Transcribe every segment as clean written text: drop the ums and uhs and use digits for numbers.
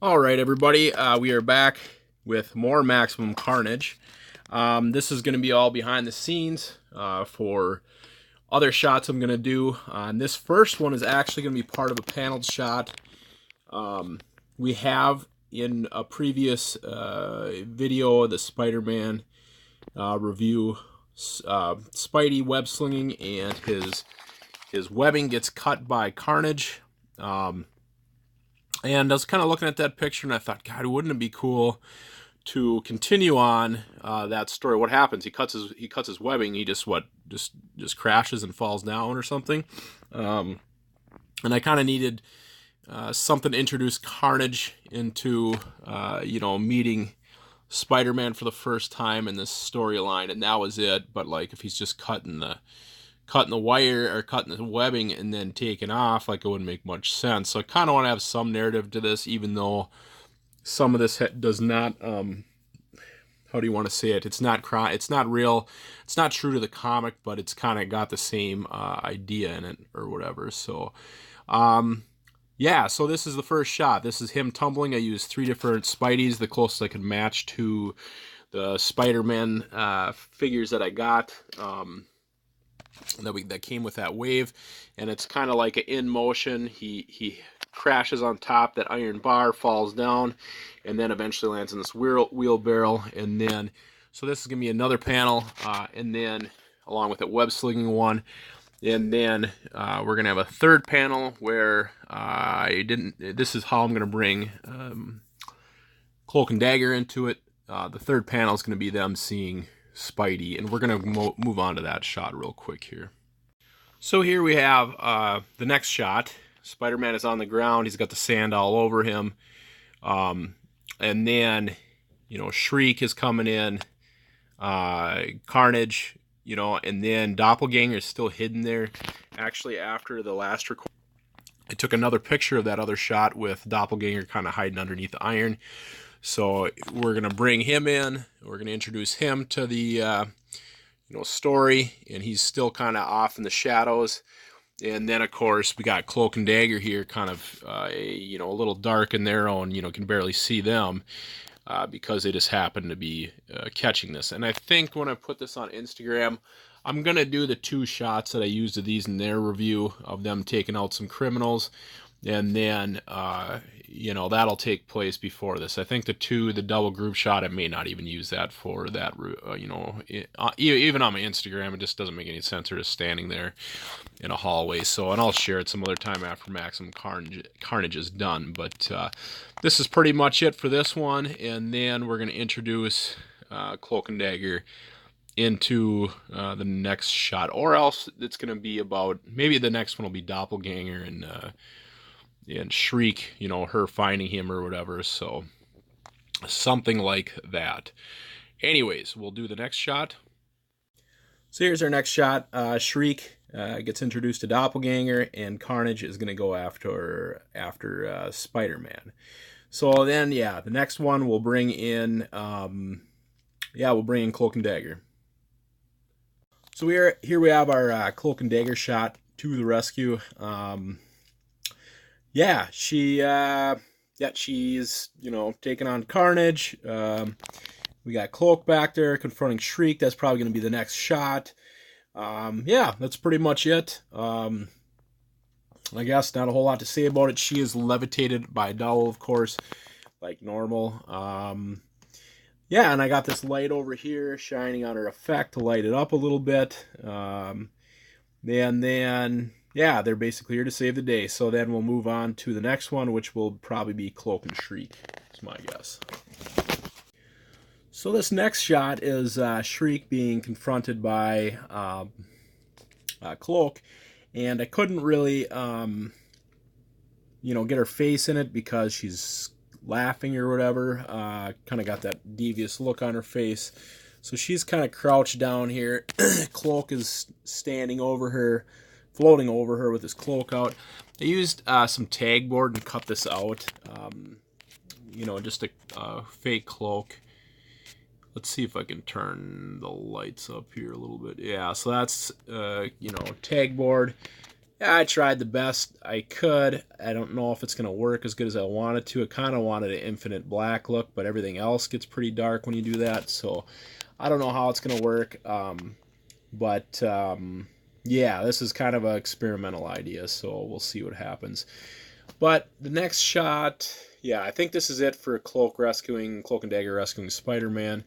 All right, everybody, we are back with more Maximum Carnage. This is going to be all behind the scenes for other shots I'm going to do. And this first one is actually going to be part of a paneled shot. We have in a previous video, the Spider-Man review, Spidey web slinging and his webbing gets cut by Carnage. And I was kind of looking at that picture, and I thought, God, wouldn't it be cool to continue on that story? What happens? He cuts his webbing. He just crashes and falls down or something. And I kind of needed something to introduce Carnage into, meeting Spider-Man for the first time in this storyline, and that was it. But like, if he's just cutting the wire or cutting the webbing and then taking off, like, it wouldn't make much sense. So I kind of want to have some narrative to this, even though some of this does not, how do you want to say it? It's not real. It's not true to the comic, but it's kind of got the same idea in it or whatever. So, yeah, so this is the first shot. This is him tumbling. I used 3 different Spideys, the closest I could match to the Spider-Man figures that I got. That came with that wave, and it's kind of like an in motion. He crashes on top, that iron bar falls down, and then eventually lands in this wheelbarrow. And then, so this is gonna be another panel, and then along with a web slinging one, and then we're gonna have a third panel where this is how I'm gonna bring Cloak and Dagger into it. The third panel is gonna be them seeing Spidey, and we're gonna move on to that shot real quick here. So here we have the next shot. Spider-Man is on the ground. He's got the sand all over him, and then Shriek is coming in, Carnage, and then Doppelganger is still hidden there. Actually, after the last record, I took another picture of that other shot with Doppelganger kind of hiding underneath the iron. So we're going to bring him in. We're going to introduce him to the story, and he's still kind of off in the shadows. And then, of course, we got Cloak and Dagger here, kind of a little dark in their own, can barely see them because they just happen to be catching this. And I think when I put this on Instagram, I'm going to do the 2 shots that I used of these in their review of them taking out some criminals. And then, that'll take place before this. I think the double group shot, I may not even use that for that, even on my Instagram, it just doesn't make any sense. They're just standing there in a hallway. So, and I'll share it some other time after Maximum Carnage is done. But this is pretty much it for this one. And then we're going to introduce Cloak and Dagger into the next shot. Or else it's going to be about, maybe the next one will be Doppelganger and Shriek, her finding him or whatever. So something like that. Anyways, we'll do the next shot. So here's our next shot. Shriek gets introduced to Doppelganger, and Carnage is going to go after Spider-Man. So then, the next one we'll bring in, Cloak and Dagger. So here we have our Cloak and Dagger shot to the rescue. She's taking on Carnage. We got Cloak back there confronting Shriek. That's probably going to be the next shot. That's pretty much it. I guess not a whole lot to say about it. She is levitated by a dowel, of course, like normal. And I got this light over here shining on her effect to light it up a little bit. They're basically here to save the day. So then we'll move on to the next one, which will probably be Cloak and Shriek. That's my guess. So this next shot is Shriek being confronted by Cloak, and I couldn't really, get her face in it because she's laughing or whatever. Kind of got that devious look on her face. So she's kind of crouched down here. Cloak is standing over her, floating over her with his cloak out. I used some tag board and cut this out. Just a fake cloak. Let's see if I can turn the lights up here a little bit. Yeah, so that's, tag board. Yeah, I tried the best I could. I don't know if it's going to work as good as I wanted to. I kind of wanted an infinite black look, but everything else gets pretty dark when you do that. So I don't know how it's going to work. But yeah, this is kind of an experimental idea, so we'll see what happens. But the next shot, yeah, I think this is it for Cloak and Dagger rescuing Spider-Man.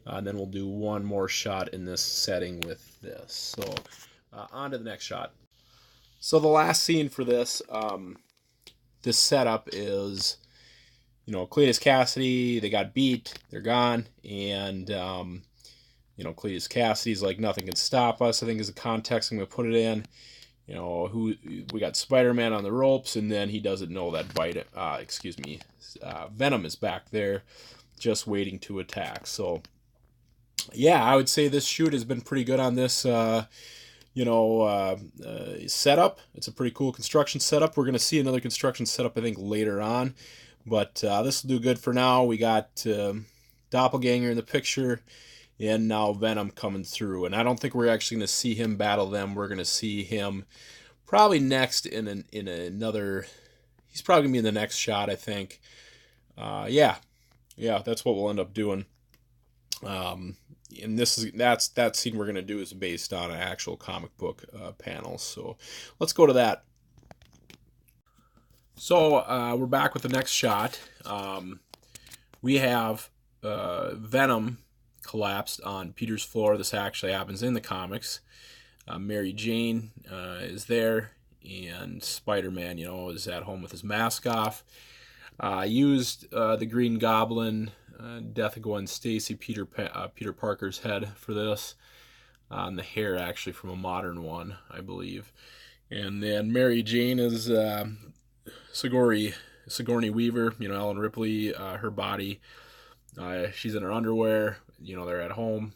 And then we'll do one more shot in this setting with this. So on to the next shot. So the last scene for this setup is, Cletus Cassidy. They got beat. They're gone, and Cletus Cassidy's like, nothing can stop us, I think is the context I'm gonna put it in. Who we got Spider-Man on the ropes, and then he doesn't know that Venom is back there, just waiting to attack. So yeah, I would say this shoot has been pretty good on this. Setup. It's a pretty cool construction setup. We're going to see another construction setup, I think, later on. But this will do good for now. We got Doppelganger in the picture, and now Venom coming through. And I don't think we're actually going to see him battle them. We're going to see him probably next in another. He's probably going to be in the next shot, I think. Yeah, that's what we'll end up doing. And that scene we're gonna do is based on an actual comic book panel. So let's go to that. So we're back with the next shot. We have Venom collapsed on Peter's floor. This actually happens in the comics. Mary Jane is there, and Spider-Man, is at home with his mask off. Used the Green Goblin, Death of Gwen Stacy, Peter Parker's head for this, and the hair actually from a modern one, I believe. And then Mary Jane is Sigourney Weaver, Ellen Ripley, her body. She's in her underwear. They're at home,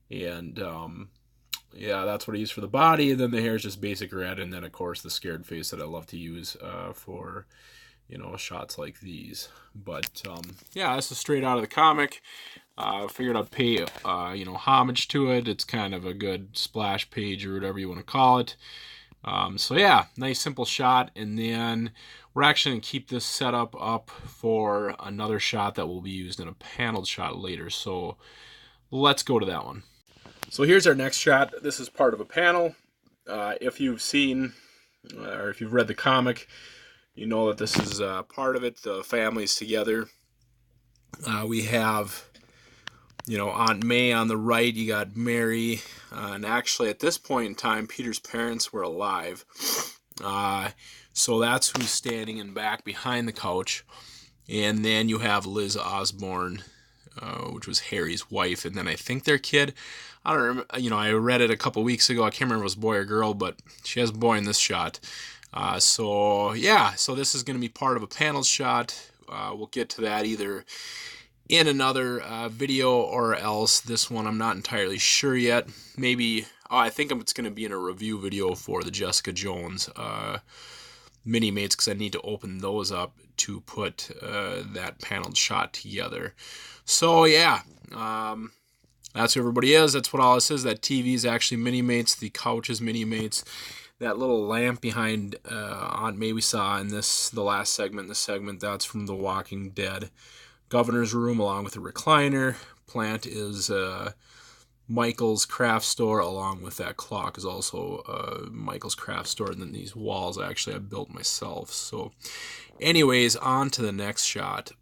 and that's what I use for the body. And then the hair is just basic red, and then of course the scared face that I love to use for shots like these. But this is straight out of the comic. Figured I'd pay homage to it. It's kind of a good splash page or whatever you want to call it. Nice simple shot. And then we're actually going to keep this setup up for another shot that will be used in a paneled shot later. So let's go to that one. So here's our next shot. This is part of a panel. If you've seen or if you've read the comic, you know that this is part of it. The family's together. We have, Aunt May on the right. You got Mary. And actually, at this point in time, Peter's parents were alive. So that's who's standing in back behind the couch. And then you have Liz Osborne, which was Harry's wife. And then I think their kid. I don't remember. I read it a couple weeks ago. I can't remember if it was boy or girl, but she has a boy in this shot. So this is going to be part of a panel shot. We'll get to that either in another video or else this one I'm not entirely sure yet. Maybe, I think it's going to be in a review video for the Jessica Jones Minimates, because I need to open those up to put that paneled shot together. So that's who everybody is. That's what all this is. That TV is actually Minimates. The couch is Minimates. That little lamp behind Aunt May we saw in the last segment, that's from The Walking Dead Governor's Room, along with a recliner. Plant is Michael's craft store, along with that clock is also Michael's craft store. And then these walls, actually, I built myself. So anyways, on to the next shot.